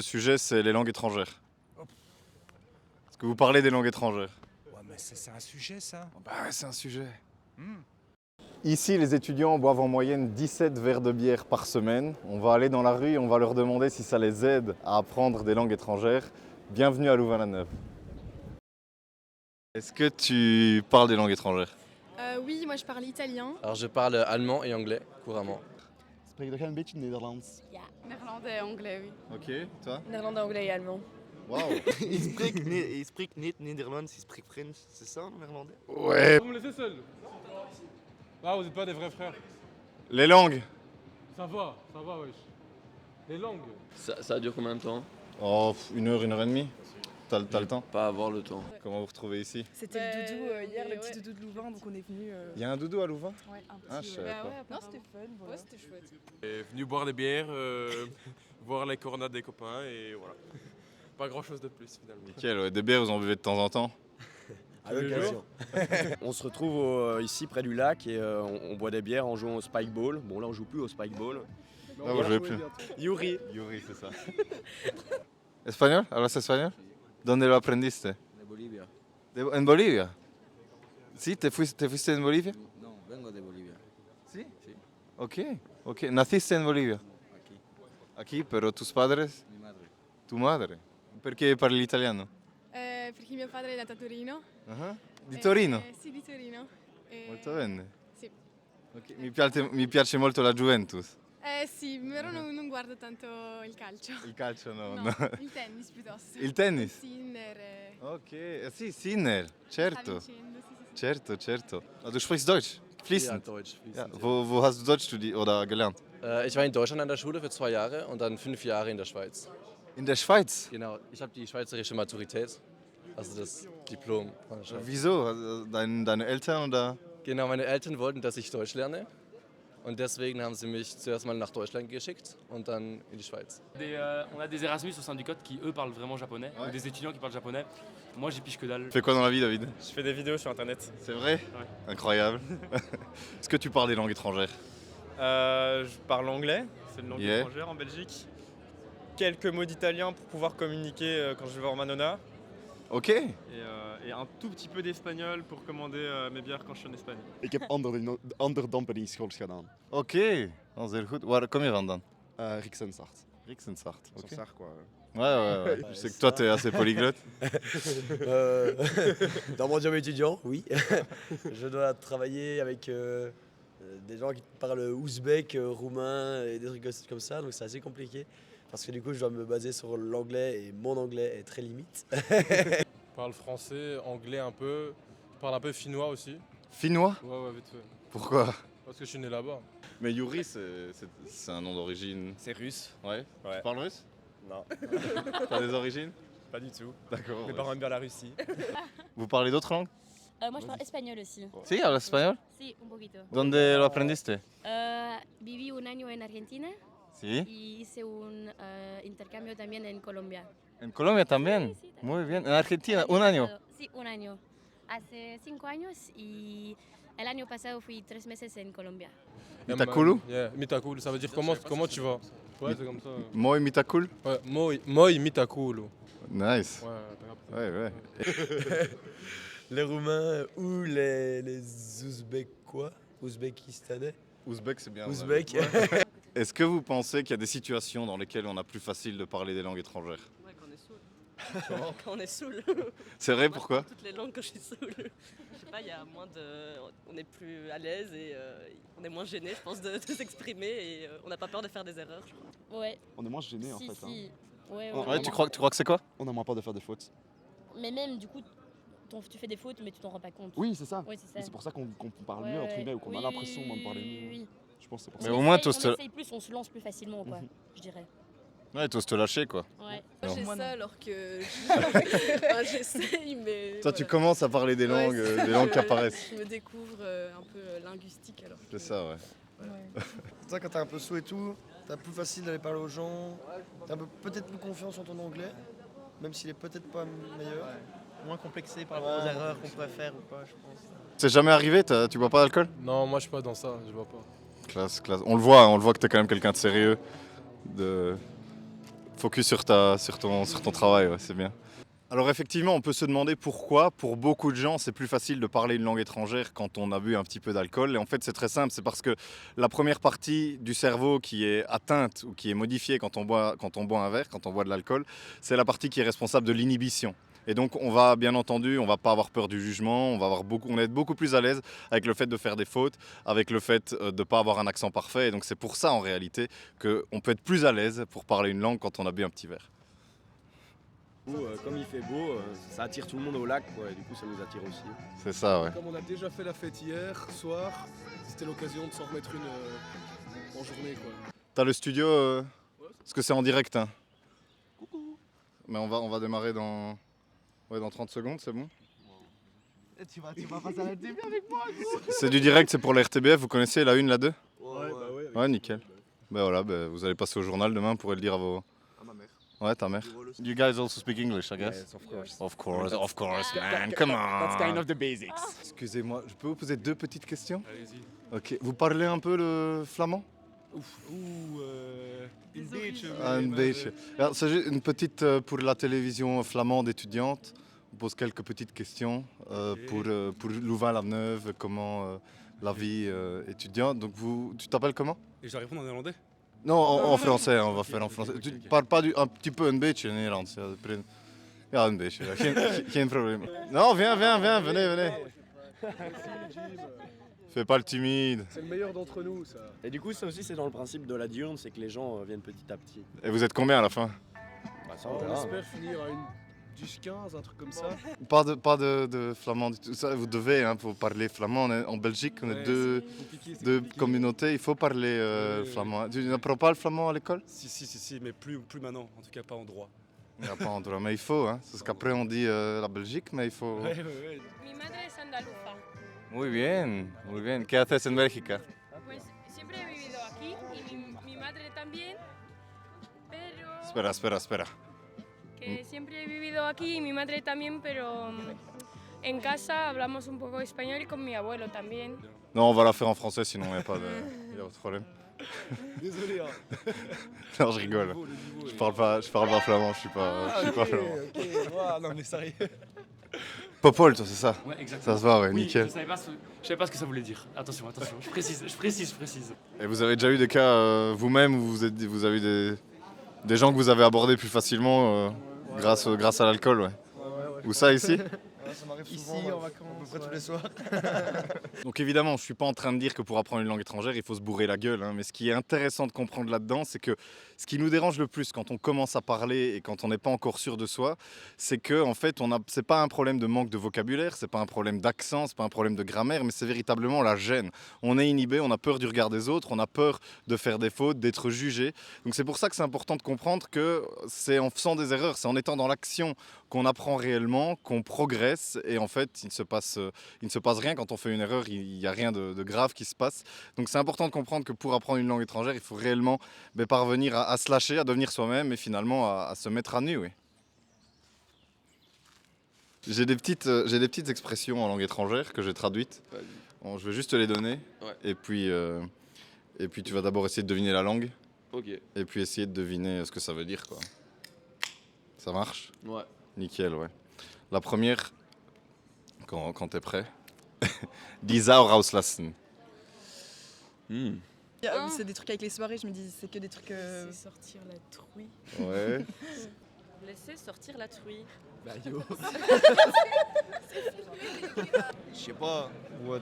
Le sujet, c'est les langues étrangères. Est-ce que vous parlez des langues étrangères? Ouais, mais c'est un sujet, ça. Bah ouais, c'est un sujet. Hmm. Ici, les étudiants boivent en moyenne 17 verres de bière par semaine. On va aller dans la rue et on va leur demander si ça les aide à apprendre des langues étrangères. Bienvenue à Louvain-la-Neuve. Est-ce que tu parles des langues étrangères? Oui, moi je parle italien. Alors je parle allemand et anglais couramment. Spreek jij een beetje Nederlands? Ja, néerlandais et anglais, oui. Ok, toi? Néerlandais, anglais et allemand. Waouh. Il spreekt niet Nederlands, il spreekt French. C'est ça en néerlandais? Ouais. Vous me laissez seul. Ah, vous n'êtes pas des vrais frères. Les langues? Ça va, wesh. Les langues. Ça dure combien de temps? Oh, 1 heure et demie. T'as le temps? Pas avoir le temps. Comment vous retrouvez ici? C'était le doudou hier, le petit doudou de Louvain, donc on est venu. Il y a un doudou à Louvain? Ouais, un petit. Ah, je savais pas. Non, c'était fun. Voilà. Ouais, c'était chouette. Et venu boire des bières, voir les cornades des copains et voilà. Pas grand chose de plus finalement. Nickel, ouais. Des bières, vous en buvez de temps en temps? À l'occasion. On se retrouve ici près du lac et on boit des bières en jouant au spike ball. Bon là on joue plus au spike ball. Ah, vous jouez plus. Yuri. Yuri, c'est ça. Espagnol? ¿Hablas español? ¿Dónde lo aprendiste? De Bolivia. En Bolivia? ¿Sí? ¿Te fuiste en Bolivia? No, vengo de Bolivia. ¿Sí? Sí. Ok. ¿Naciste en Bolivia? Aquí. Aquí, pero tus padres? Mi madre. Tu madre? Perché parli l'italiano? Perché mio padre è nato a Torino. Di Torino? Sì, di Torino. Molto bene. Sì. Ok, mi piace molto la Juventus. Sì, però non guardo tanto il calcio. Il calcio no. No, il tennis piuttosto. Il tennis? Sinner. Ok, sì, Sinner, certo. Sta vincendo, sì. Certo. Ah, du sprichst Deutsch? Ja, Fließend? Deutsch. Ja. Fließend, Wo hast du Deutsch studiert oder gelernt? Ich war in Deutschland an der Schule für 2 Jahre und dann 5 Jahre in der Schweiz. In der Schweiz? Genau, ich habe die schweizerische Maturität, also das Diplom von der Schweiz. Wieso? Also deine Eltern oder? Genau, meine Eltern wollten, dass ich Deutsch lerne und deswegen haben sie mich zuerst mal nach Deutschland geschickt und dann in die Schweiz. On a des Erasmus au sein du code qui eux parlent vraiment japonais, Ouais. ou des étudiants qui parlent japonais. Moi j'y pige que dalle. Tu fais quoi dans la vie, David? Je fais des vidéos sur internet. C'est vrai? Ouais. Incroyable. Est-ce que tu parles des langues étrangères? Je parle anglais, c'est une langue Yeah. étrangère en Belgique. Quelques mots d'italien pour pouvoir communiquer quand je vais voir Manona. Ok. Et un tout petit peu d'espagnol pour commander mes bières quand je suis en Espagne. Ik heb ander dampeningsschools gedaan. Ok. Oh, zeer goed. Waar kom je vandaan? Rixensart. Rixensart. Ok. Sansart quoi. Ouais. Je sais que toi, t'es assez polyglotte. Dans mon job étudiant, oui. Je dois travailler avec des gens qui parlent ouzbek, roumain et des trucs comme ça, donc c'est assez compliqué. Parce que du coup je dois me baser sur l'anglais et mon anglais est très limite. Je parle français, anglais un peu. Je parle un peu finnois aussi. Finnois? Ouais, vite fait. Pourquoi? Parce que je suis né là-bas. Mais Yuri, c'est un nom d'origine. C'est russe. Ouais. Ouais. Tu parles russe? Non, T'as des origines? pas du tout. D'accord. Mes parents aiment bien la Russie. Vous parlez d'autres langues? Moi, je parle espagnol aussi. Sí, hablas español? Sí, un poquito. ¿Dónde lo aprendiste? Viví un año en Argentina Sí. y hice un intercambio también en Colombia. En Colombia también. Sí, también. Muy bien. En Argentina, un año. Sí, un año. Hace 5 años y el año pasado fui 3 meses en Colombia. Mitakulu? Yeah, Mitakulu, ça veut dire comment tu vas? Ouais, c'est comme ça. Moi, Mitakul? Ouais, moi Mitakulu. Nice. Ouais, Ouais. Les Roumains ou les Ouzbékois, Ouzbékistanais, Ouzbek, c'est bien. Ouzbek. Est-ce que vous pensez qu'il y a des situations dans lesquelles on a plus facile de parler des langues étrangères? Ouais, quand on est saoul. Quand on est saoul. C'est vrai, Moi, je pourquoi? parle toutes les langues quand je suis saoul. Je sais pas, il y a moins de. On est plus à l'aise et on est moins gêné, je pense, de s'exprimer et on n'a pas peur de faire des erreurs, je crois. Ouais, On est moins gênés en si, fait. si. Ouais, Oh, Ouais, tu crois que c'est quoi? On a moins peur de faire des fautes. Mais même, du coup, tu fais des fautes, mais tu t'en rends pas compte. Oui, c'est ça. Ouais, c'est Et ça. c'est pour ça qu'on parle Ouais, mieux entre ouais. guillemets ou qu'on a Oui, l'impression de parler oui, mieux. oui. Je pense que c'est pour Mais ça. au moins, On essaye plus, on se lance plus facilement, quoi, je dirais. Ouais, t'oses te lâcher, quoi. Ouais. Non. J'ai Moi, ça non. alors que enfin, j'essaye, mais. Toi, tu voilà. commences à parler des Ouais, langues, c'est des ça, langues qui apparaissent. Je me découvre un peu linguistique alors. C'est ça, ouais. C'est ça, quand t'es un peu saoul et tout, t'as plus facile d'aller parler aux gens, t'as peut-être plus confiance en ton anglais, même s'il est peut-être pas meilleur. Moins complexé par rapport aux erreurs qu'on pourrait faire ou pas, je pense. C'est jamais arrivé? Tu bois pas d'alcool? Non, moi je suis pas dans ça, je vois pas. Classe. On le voit que t'es quand même quelqu'un de sérieux. Focus sur ton travail, ouais, c'est bien. Alors effectivement, on peut se demander pourquoi, pour beaucoup de gens, c'est plus facile de parler une langue étrangère quand on a bu un petit peu d'alcool. Et en fait, c'est très simple, c'est parce que la première partie du cerveau qui est atteinte ou qui est modifiée quand on boit un verre, quand on boit de l'alcool, c'est la partie qui est responsable de l'inhibition. Et donc, on va, bien entendu, on va pas avoir peur du jugement, on va être beaucoup plus à l'aise avec le fait de faire des fautes, avec le fait de ne pas avoir un accent parfait. Et donc, c'est pour ça, en réalité, qu'on peut être plus à l'aise pour parler une langue quand on a bu un petit verre. Comme il fait beau, ça attire tout le monde au lac, quoi, et du coup ça nous attire aussi. C'est ça, ouais. Comme on a déjà fait la fête hier soir, c'était l'occasion de s'en remettre une en journée, quoi. T'as le studio, parce que c'est en direct, hein. Coucou. Mais on va démarrer dans 30 secondes, c'est bon? Tu vas passer à la TV avec moi, gros. C'est du direct, c'est pour la RTBF, vous connaissez la 1, la 2? Ouais. Ouais, nickel. Ben voilà, vous allez passer au journal demain, vous pourrez le dire à ma mère. Ouais, ta mère. You guys also speak English, I guess? Yes, of course. Of course, man, come on! That's kind of the basics. Excusez-moi, je peux vous poser 2 petites questions? Allez-y. Ok, vous parlez un peu le flamand? Une bitch. Un beetje. Alors, c'est juste une petite pour la télévision flamande étudiante. On pose quelques petites questions pour Louvain-la-Neuve, comment la vie étudiante. Donc tu t'appelles comment? Et je dois répondre en néerlandais? Non, en français, on va faire en français. Tu parles pas un petit peu, un beetje Nederlands. Ja, een beetje. Geen probleem. Non, viens, venez. Fais pas le timide. C'est le meilleur d'entre nous, ça. Et du coup ça aussi c'est dans le principe de la diurne, c'est que les gens viennent petit à petit. Et vous êtes combien à la fin? Bah ça On verra. espère finir à une 10-15, un truc comme ça. Pas de flamand du tout. Ça, vous devez, hein, pour parler flamand. En Belgique, on est deux communautés. Il faut parler flamand. Tu n'apprends pas le flamand à l'école? Si, mais plus maintenant, en tout cas pas en droit. Il n'y a pas en droit, mais il faut. Hein. Parce qu'après, on dit la Belgique, mais il faut... Mi madre es andaluza. Muy bien. ¿Qué haces en Bélgica? Pues siempre he vivido aquí y mi madre también, pero... Espera. Que siempre he vivido aquí y mi madre también, pero en casa hablamos un poco español y con mi abuelo también. Non, on va la faire en français, sinon il n'y a pas de problème. Désolé, hein. Non, je rigole. Je parle pas flamand, je suis pas flamand. Ok, non mais sérieux. Popol, toi, c'est ça? Ouais, exactement. Ça se voit, ouais, Oui, nickel. je savais pas ce que ça voulait dire. Attention, je précise. Et vous avez déjà eu des cas vous-même où vous avez des gens que vous avez abordés plus facilement grâce à l'alcool, ouais. Où ça, ici? Ça m'arrive souvent, ici, en vacances, à peu près tous les soirs. Donc évidemment, je ne suis pas en train de dire que pour apprendre une langue étrangère, il faut se bourrer la gueule. Hein, mais ce qui est intéressant de comprendre là-dedans, c'est que ce qui nous dérange le plus quand on commence à parler et quand on n'est pas encore sûr de soi, c'est que en fait, c'est pas un problème de manque de vocabulaire, c'est pas un problème d'accent, c'est pas un problème de grammaire, mais c'est véritablement la gêne. On est inhibé, on a peur du regard des autres, on a peur de faire des fautes, d'être jugé. Donc c'est pour ça que c'est important de comprendre que c'est en faisant des erreurs, c'est en étant dans l'action qu'on apprend réellement, qu'on progresse. Et en fait, il ne se passe rien quand on fait une erreur, il n'y a rien de grave qui se passe. Donc c'est important de comprendre que pour apprendre une langue étrangère, il faut réellement parvenir à se lâcher, à devenir soi-même et finalement à se mettre à nu. Oui. J'ai des petites expressions en langue étrangère que j'ai traduites. Bon, je vais juste te les donner. Ouais. Et puis tu vas d'abord essayer de deviner la langue. Ok. Et puis essayer de deviner ce que ça veut dire, quoi. Ça marche? Ouais. Nickel, ouais. La première, quand t'es prêt. Die Sau rauslassen. C'est des trucs avec les soirées, je me dis, c'est que des trucs. Laisser sortir la truie. Ouais. Laisser sortir la truie. Bah yo. Je sais pas. What?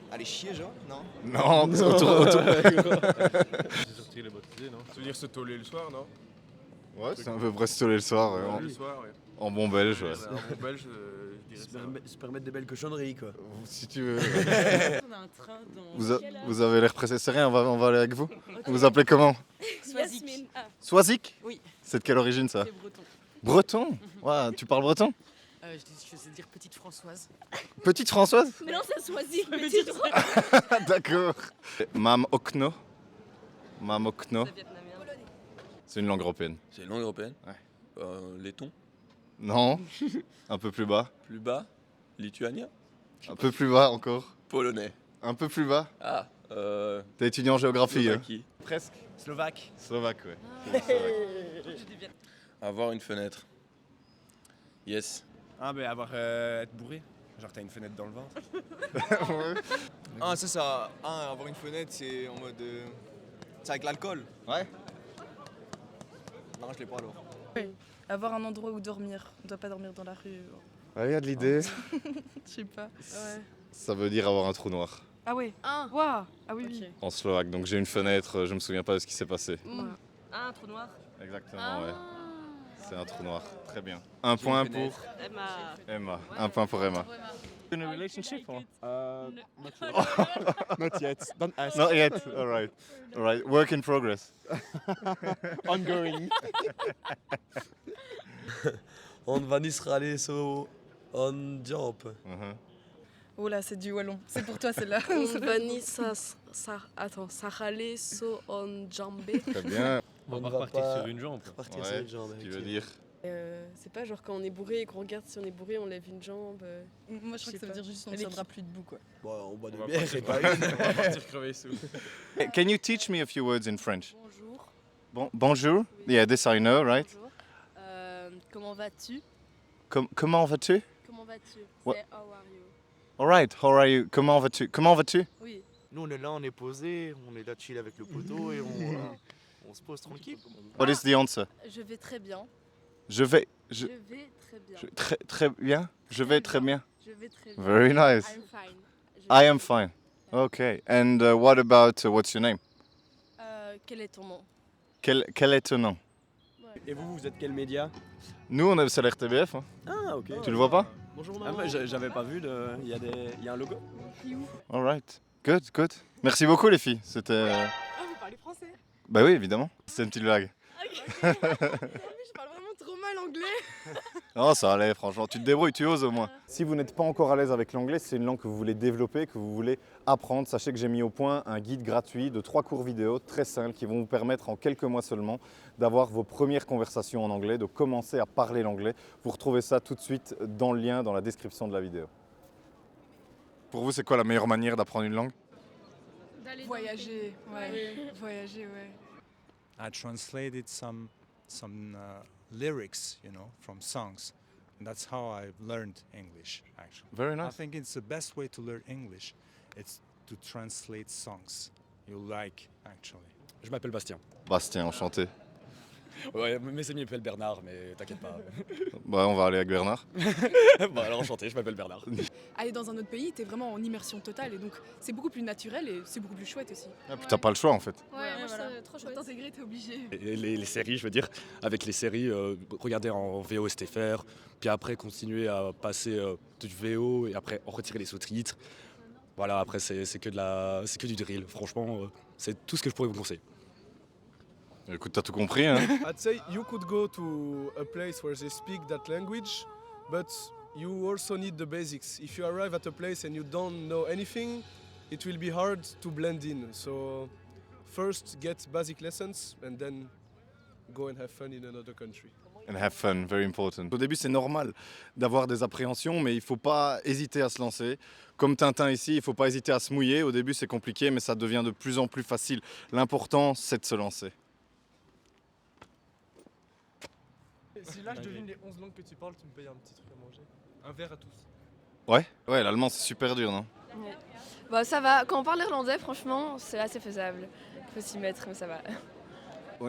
Aller chier, genre? Non? Non, autour. J'ai sorti les baptisés, non? Ça veut dire se toller le soir, non? Ouais, c'est un peu brestoler le soir. Ouais. Le soir, ouais. En bon belge, ouais. En bon belge, je dirais ça. Se permettre des belles cochonneries, quoi. Si tu veux. On a un train dans... Vous avez l'air pressé, c'est rien, on va aller avec vous. Okay. Vous vous appelez comment? Yasmine. Ah. Soisic? Oui. C'est de quelle origine, ça? C'est breton. Breton? Ouais, tu parles breton? Je sais dire petite Françoise. Petite Françoise? Mais non, ça choisit. Petite D'accord. Mam Okno. Mam Okno. C'est vietnamien. C'est une langue européenne. C'est une langue européenne? Ouais. Letton? Non. Un peu plus bas. Plus bas? Lituanien? Un peu plus bas encore. Polonais. Un peu plus bas. Ah. T'es étudiant en géographie, Slovaquie. Presque. Slovaque. Slovaque, ouais. Ah. Avoir une fenêtre. Yes. Ah, ben être bourré. Genre, t'as une fenêtre dans le ventre. Ah, ça, avoir une fenêtre, c'est en mode. C'est avec l'alcool. Ouais. Non, je l'ai pas alors. Oui. Avoir un endroit où dormir. On doit pas dormir dans la rue. Ouais, il y a de l'idée. Je sais pas. Ouais. Ça veut dire avoir un trou noir Ah ouais. Waouh. Ah oui, oui. en slovaque. Donc j'ai une fenêtre, je me souviens pas de ce qui s'est passé. Ah, un trou noir. Exactement, ouais. C'est un trou noir. Très bien. Un point pour Emma. Emma. Un point pour Emma. In a relationship or? Not yet. Don't ask. Not yet. All right. All right. Work in progress. Ongoing. On va niet aller so on job. Oh là, c'est du wallon. C'est pour toi celle-là. On va ni attends, Sarale so on jambé. Très bien. On va va repartir pas sur une jambe. Repartir sur une jambe. Ce qui veut dire. C'est pas genre quand on est bourré et qu'on regarde si on est bourré, on lève une jambe. Moi, je crois que ça veut dire juste qu'on ne tiendra plus debout, quoi. Bon, on boit de On va bière partir- et pas on une. va partir crever sous. Can you teach me a few words in French? Bonjour. Bonjour. Yeah, this I know, right? Bonjour. Comment vas-tu? Comment vas-tu? Comment vas-tu? What? C'est how are you? All right. How are you? Comment vas-tu? Comment vas-tu? Oui. Nous, on est là, on est posé, on est là chill avec le poteau et on se pose tranquille. What is the answer? Je vais très bien. Je vais. Je vais très bien. Très bien. Je vais très bien. Je vais très bien. Very nice. I'm fine. I am fine. Okay. And what about what's your name? Quel est ton nom? Quel est ton nom? Et vous êtes quel média? Nous, on est sur l'RTBF. Hein. Ah, ok. Tu le vois pas? Bonjour, j'avais pas vu, il y a un logo. All right. Good, good. Merci beaucoup les filles. C'était. Ah, vous parlez français? Bah oui, évidemment. C'était une petite blague. Je parle vraiment trop mal anglais. Non, ça allait, franchement. Tu te débrouilles, tu oses au moins. Si vous n'êtes pas encore à l'aise avec l'anglais, c'est une langue que vous voulez développer, que vous voulez apprendre, sachez que j'ai mis au point un guide gratuit de 3 cours vidéo très simples qui vont vous permettre en quelques mois seulement d'avoir vos premières conversations en anglais, de commencer à parler l'anglais. Vous retrouvez ça tout de suite dans le lien dans la description de la vidéo. Pour vous, c'est quoi la meilleure manière d'apprendre une langue? Voyager, ouais. Voyager, ouais. I translated some lyrics, from songs. And that's how I learned English, actually. Very nice. I think it's the best way to learn English. It's to translate songs you like, actually. Je m'appelle Bastien. Bastien, enchanté. Ouais, mes amis m'appellent Bernard, mais t'inquiète pas. Bah, on va aller avec Bernard. Bon, alors enchanté, je m'appelle Bernard. Aller dans un autre pays, t'es vraiment en immersion totale et donc c'est beaucoup plus naturel et c'est beaucoup plus chouette aussi. Ah, puis t'as pas le choix en fait. Ouais, c'est trop chouette. Pour t'intégrer, t'es obligé. Et les séries, je veux dire, avec les séries, regarder en VO STFR, puis après continuer à passer du VO et après en retirer les sous-titres. Voilà, après c'est que du drill. Franchement, c'est tout ce que je pourrais vous conseiller. Écoute, t'as tout compris, hein? I'd say you could go to a place where they speak that language, but you also need the basics. If you arrive at a place and you don't know anything, it will be hard to blend in. So first get basic lessons and then go and have fun in another country. And have fun, very important. Au début, c'est normal d'avoir des appréhensions, mais il ne faut pas hésiter à se lancer. Comme Tintin ici, il ne faut pas hésiter à se mouiller. Au début, c'est compliqué, mais ça devient de plus en plus facile. L'important, c'est de se lancer. Si là je devine les 11 langues que tu parles, tu me payes un petit truc à manger. Un verre à tous. Ouais, l'allemand, c'est super dur, non? Bah, ça va, quand on parle irlandais, franchement, c'est assez faisable. Il faut s'y mettre, mais ça va.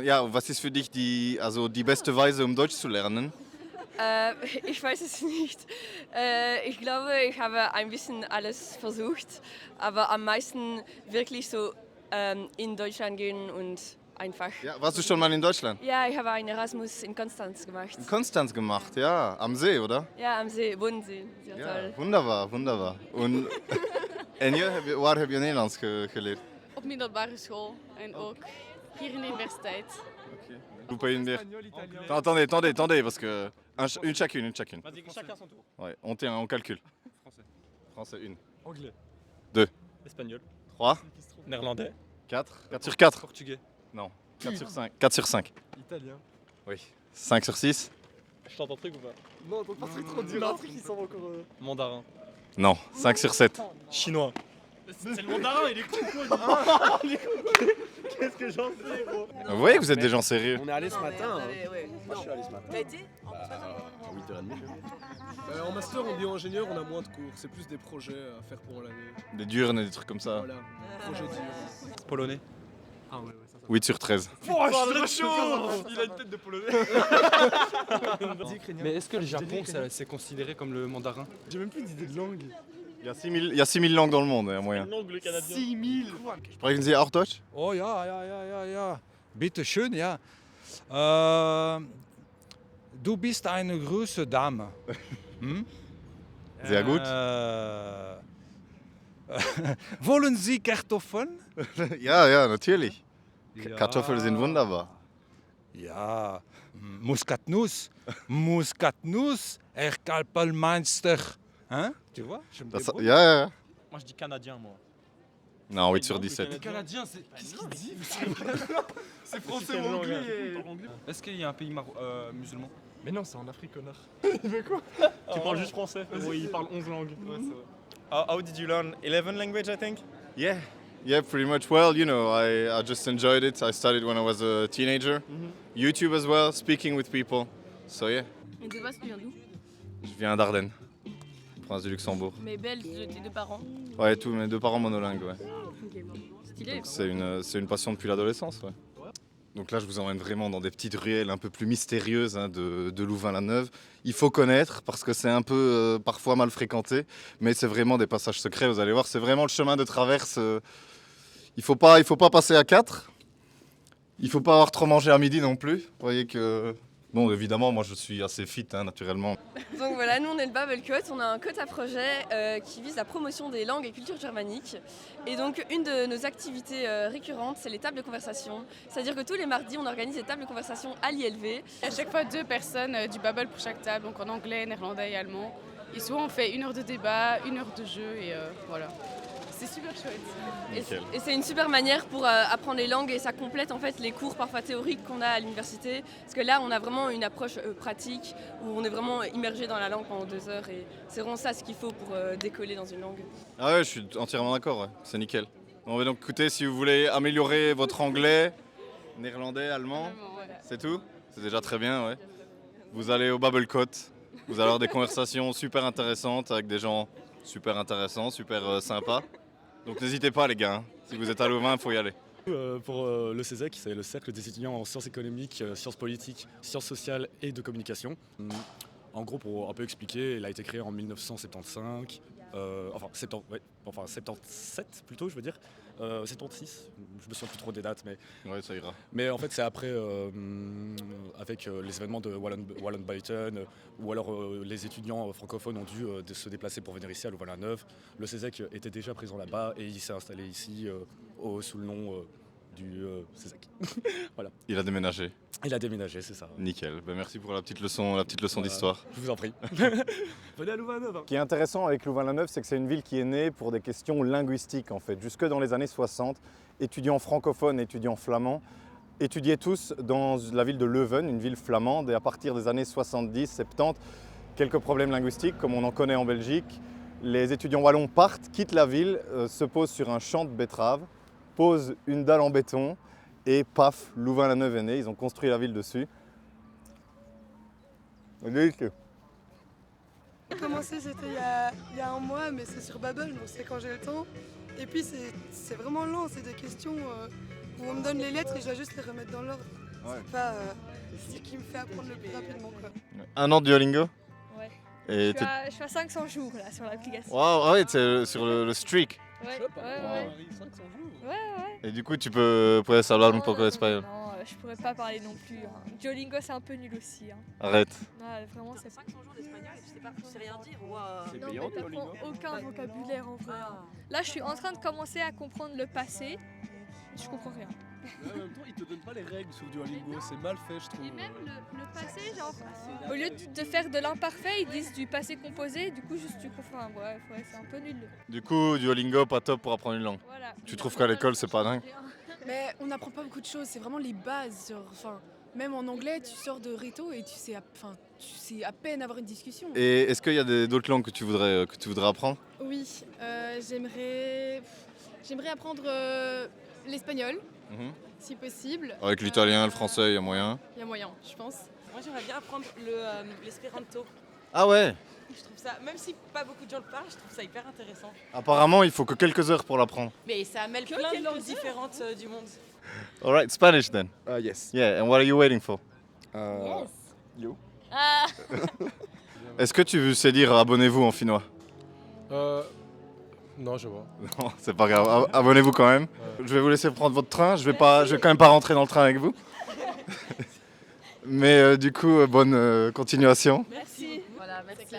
Ja, was ist für dich die beste Weise, um Deutsch zu lernen? Ich weiß es nicht. Ich glaube, ich habe ein bisschen alles versucht, aber am meisten wirklich so in Deutschland gehen und einfach. Ja, warst du schon mal in Deutschland? Ja, ich habe einen Erasmus in Konstanz gemacht. In Konstanz gemacht, ja, am See, oder? Ja, am See, Bodensee, sehr toll. Wunderbar, wunderbar. En waar heb je Nederlands geleerd? Op middelbare school en ook hier in de universiteit. Vous pouvez me dire. Attendez, parce que une chacune. Vas-y, chacun son tour. Ouais, on calcule. Français 1. Anglais. 2. Espagnol. 3. Néerlandais. 4. 4 sur 4. Portugais. Non. 4 sur 5. 4 sur 5. Italien. Oui. 5 sur 6. Je tente un truc ou pas? Non, pas un truc trop dur, un truc qui semble encore. Mandarin. Non. 5 sur 7. Chinois. C'est le mandarin, il est con Qu'est-ce que j'en sais, gros? Vous voyez que vous êtes des gens sérieux. On est allé ce matin. Moi, je suis allé ce matin. T'as été À 8h30. En master en bio-ingénieur, on a moins de cours. C'est plus des projets à faire pour l'année. Des durnes et des trucs comme ça. Voilà, projet dur. Polonais. Ah ouais, ça. 8 sur 13. Oh, je suis trop chaud. Il a une tête de polonais. Mais est-ce que le Japon, c'est considéré comme le mandarin? J'ai même plus d'idée de langue. Il y a 6000 langues dans le monde, il y a moyen. Langue le canadien. 6000. Sprechen Sie auch Deutsch? Oh ja. Bitte schön, ja. Du bist eine große Dame. Hm? Sehr gut. Wollen Sie Kartoffeln? Ja, natürlich. Ja. Kartoffeln sind wunderbar. Ja, Muskatnuss. Muskatnuss, Herr Kalpelmeister. Hein? Tu vois? Je me débrouille. Ja. Moi, je dis canadien, moi. Non, 8 sur 17. Canadien, c'est. Qu'est-ce qu'il dit? C'est français ou anglais? Est-ce qu'il y a un pays musulman? Mais non, c'est en Afrique, connard. Il veut quoi? Tu parles juste français. Oui, il parle 11 langues. Ouais, c'est vrai. How did you learn 11 languages, I think? Yeah, pretty much. Well, you know, I just enjoyed it. I started when I was a teenager. YouTube as well, speaking with people. So yeah. Et de base, tu viens d'où? Je viens d'Ardennes, province du Luxembourg. Mais belge de tes deux parents. Ouais, tous mes deux parents monolingues, ouais. Ok, bon. Stylé. Donc c'est une passion depuis l'adolescence, ouais. Donc là, je vous emmène vraiment dans des petites ruelles un peu plus mystérieuses de Louvain-la-Neuve. Il faut connaître parce que c'est un peu parfois mal fréquenté, mais c'est vraiment des passages secrets, vous allez voir, c'est vraiment le chemin de traverse. Il faut pas passer à 4. Il faut pas avoir trop mangé à midi non plus. Vous voyez que... Bon, évidemment, moi je suis assez fit, naturellement. Donc voilà, nous on est le Babelcote, on a un quota projet qui vise la promotion des langues et cultures germaniques. Et donc une de nos activités récurrentes, c'est les tables de conversation. C'est-à-dire que tous les mardis, on organise des tables de conversation à l'ILV. À chaque fois 2 personnes du Babel pour chaque table, donc en anglais, néerlandais et allemand. Et souvent on fait 1 heure de débat, 1 heure de jeu et voilà. C'est super chouette. Et c'est une super manière pour apprendre les langues et ça complète en fait les cours parfois théoriques qu'on a à l'université. Parce que là, on a vraiment une approche pratique où on est vraiment immergé dans la langue pendant 2 heures et c'est vraiment ça ce qu'il faut pour décoller dans une langue. Ah ouais, je suis entièrement d'accord, ouais. C'est nickel. On va donc écouter, si vous voulez améliorer votre anglais, néerlandais, allemand, c'est tout? C'est déjà très bien, ouais. Vous allez au Babelcote, vous allez avoir des conversations super intéressantes avec des gens super intéressants, super sympas. Donc n'hésitez pas les gars, si vous êtes à Louvain, il faut y aller. Pour le CESEC, c'est le Cercle des étudiants en sciences économiques, sciences politiques, sciences sociales et de communication. En gros, pour un peu expliquer, il a été créé en 1975, 77 plutôt, je veux dire. 76, je me souviens plus trop des dates, mais... Ouais, ça ira. Mais en fait, c'est après, avec les événements de Wallenbuiten, ou alors les étudiants francophones ont dû se déplacer pour venir ici à Louvain-la-Neuve. Le CESEC était déjà présent là-bas et il s'est installé ici sous le nom du CESEC. Voilà. Il a déménagé. Il a déménagé, c'est ça. Nickel. Ben, merci pour la petite leçon d'histoire. Je vous en prie. Venez à Louvain-la-Neuve. Ce qui est intéressant avec Louvain-la-Neuve, c'est que c'est une ville qui est née pour des questions linguistiques en fait. Jusque dans les années 60, étudiants francophones, étudiants flamands étudiaient tous dans la ville de Leuven, une ville flamande. Et à partir des années 70, 70, quelques problèmes linguistiques, comme on en connaît en Belgique. Les étudiants wallons partent, quittent la ville, se posent sur un champ de betteraves, posent une dalle en béton et paf, Louvain-la-Neuve est né. Ils ont construit la ville dessus. J'ai commencé, c'était il y a 1 mois, mais c'est sur Babel, donc c'est quand j'ai le temps. Et puis c'est vraiment lent, c'est des questions où on me donne les lettres et je dois juste les remettre dans l'ordre. Ouais. C'est pas ce qui me fait apprendre le plus rapidement, quoi. 1 an de Duolingo? Ouais. Et je suis à 500 jours là sur l'application. Waouh, ah ouais, c'est sur le streak. Ouais. Et du coup, tu peux puedes hablar un poco espagnol. Non, je pourrais pas parler non plus. Duolingo, c'est un peu nul aussi. Arrête. Ouais, vraiment, c'est 500 jours d'espagnol et tu sais rien dire ou C'est payant, Duolingo. Aucun vocabulaire en vrai. Là, je suis en train de commencer à comprendre le passé. Je comprends rien. En même temps, ils te donnent pas les règles sur Duolingo, c'est mal fait, je trouve. Et même le passé, genre, au lieu de faire de l'imparfait, ils disent du passé composé, du coup, juste tu comprends. Bref, ouais, c'est un peu nul. Du coup, Duolingo, pas top pour apprendre une langue. Voilà. Tu trouves qu'à l'école, c'est pas dingue? Mais on n'apprend pas beaucoup de choses, c'est vraiment les bases. Enfin, même en anglais, tu sors de Réto et tu sais à peine avoir une discussion. Et est-ce qu'il y a d'autres langues que tu voudrais apprendre? Oui, j'aimerais J'aimerais apprendre l'espagnol, si possible. Avec l'italien, le français, il y a moyen. Il y a moyen, je pense. Moi, j'aimerais bien apprendre l'espéranto. Ah ouais. Je trouve ça, même si pas beaucoup de gens le parlent, je trouve ça hyper intéressant. Apparemment, il faut que quelques heures pour l'apprendre. Mais ça mêle plein de langues différentes du monde. All right, Spanish then. Yes. Yeah, and what are you waiting for? Yes. You? Ah. Est-ce que tu sais dire abonnez-vous en finnois? Non, je vois. Non, c'est pas grave. Abonnez-vous quand même. Je vais vous laisser prendre votre train. Je vais quand même pas rentrer dans le train avec vous. Mais du coup, bonne continuation. Merci. Voilà, merci.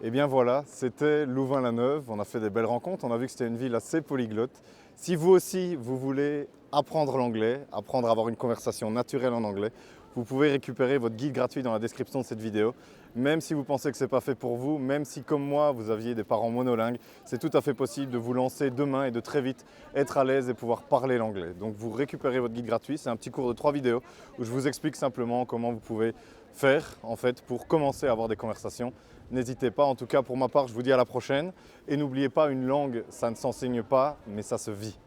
Et bien voilà, c'était Louvain-la-Neuve. On a fait des belles rencontres. On a vu que c'était une ville assez polyglotte. Si vous aussi, vous voulez apprendre l'anglais, apprendre à avoir une conversation naturelle en anglais, vous pouvez récupérer votre guide gratuit dans la description de cette vidéo. Même si vous pensez que ce n'est pas fait pour vous, même si comme moi, vous aviez des parents monolingues, c'est tout à fait possible de vous lancer demain et de très vite être à l'aise et pouvoir parler l'anglais. Donc vous récupérez votre guide gratuit, c'est un petit cours de 3 vidéos où je vous explique simplement comment vous pouvez faire en fait pour commencer à avoir des conversations. N'hésitez pas, en tout cas pour ma part, je vous dis à la prochaine. Et n'oubliez pas, une langue, ça ne s'enseigne pas, mais ça se vit.